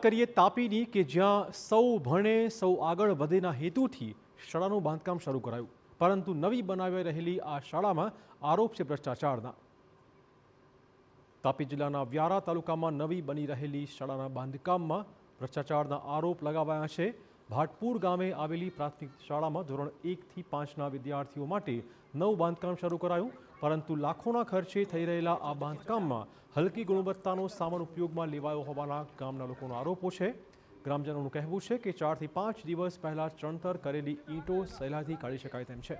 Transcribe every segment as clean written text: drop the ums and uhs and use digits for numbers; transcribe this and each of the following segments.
કરીએ તાપીની કે જ્યાં સૌ ભણે સૌ આગળ વધેના હેતુથી શાળાનું બાંધકામ શરૂ કરાયું, પરંતુ નવી બનાવાઈ રહેલી આ શાળામાં આરોપ છે ભ્રષ્ટાચારના। તાપી જિલ્લાના વ્યારા તાલુકામાં નવી બની રહેલી શાળાના બાંધકામમાં ભ્રષ્ટાચારના આરોપ લગાવાયા છે। ભાટપુર ગામે આવેલી પ્રાથમિક શાળામાં ધોરણ 1 થી 5ના વિદ્યાર્થીઓ માટે નવું બાંધકામ શરૂ કરાયું, પરંતુ લાખોના ખર્ચે થઈ રહેલા આ બાંધકામમાં હલકી ગુણવત્તાનો સામાન ઉપયોગમાં લેવાયો હોવાના ગામના લોકોનો આરોપો છે। ગ્રામજનોનું કહેવું છે કે 4 થી 5 દિવસ પહેલા ચણતર કરેલી ઈંટો સહેલાઈથી કાઢી શકાય તેમ છે।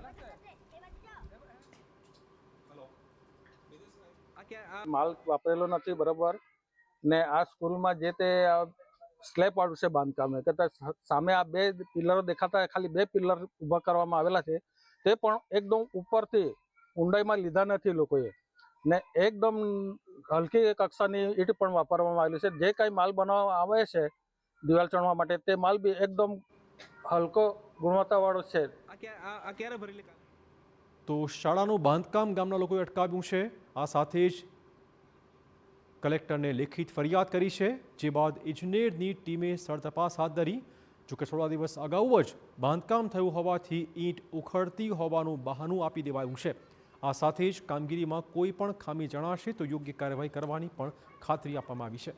माल वापरेलो नहीं बराबर ने आ स्कूल में जे ते स्लेब वाळुं छे बांधकाम करता सामे आ बे पिलरो देखाता खाली बे पिलर उभा करवामां आवेला छे ते पण एकदम उपरथी ऊंडाईमां लीधा नथी लोकोए ने एकदम हलकी कक्षानी ईंट पण वापरवामां आवेली छे। जे कांई माल बनाववा आवे छे दिवाल चणवा माटे ते माल बी एकदम हलको गुणवत्तावाळो छे। तो શાળાનું બાંધકામ ગામના લોકોએ અટકાવ્યું છે। આ સાથે જ કલેક્ટરને લેખિત ફરિયાદ કરી છે, જે બાદ ઇજનેરની ટીમે સ્થળ તપાસ હાથ ધરી। જોકે થોડા દિવસ અગાઉ જ બાંધકામ થયું હોવાથી ઈંટ ઉખડતી હોવાનું બહાનું આપી દેવાયું છે। આ સાથે જ કામગીરીમાં કોઈ પણ ખામી જણાશે તો યોગ્ય કાર્યવાહી કરવાની પણ ખાતરી આપવામાં આવી છે।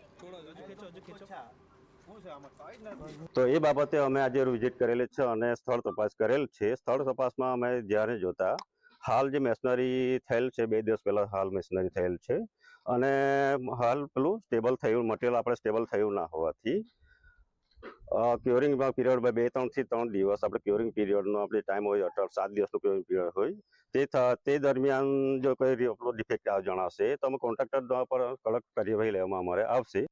તો એ બાબતે અમે આજે વિઝિટ કરેલી છે અને સ્થળ તપાસ કરેલ છે। સ્થળ તપાસમાં અમે જ્યારે જોતા હાલ જે મેશનરી થયેલ છે 2 દિવસ પહેલા હાલ મેશનરી થયેલ છે અને હાલ પેલું સ્ટેબલ થયું મટીરિયલ આપણે સ્ટેબલ થયું ના હોવાથી ક્યોરિંગ પીરિયડ 2 થી 3 દિવસ આપણે ક્યોરિંગ પીરિયડનો આપણે ટાઈમ હોય 7 દિવસનો ક્યોરિંગ પીરિયડ હોય તે દરમિયાન જો કોઈ ડિફેક્ટ જણાશે તો અમે કોન્ટ્રાક્ટર પર કડક કાર્યવાહી લેવામાં અમારે આવશે।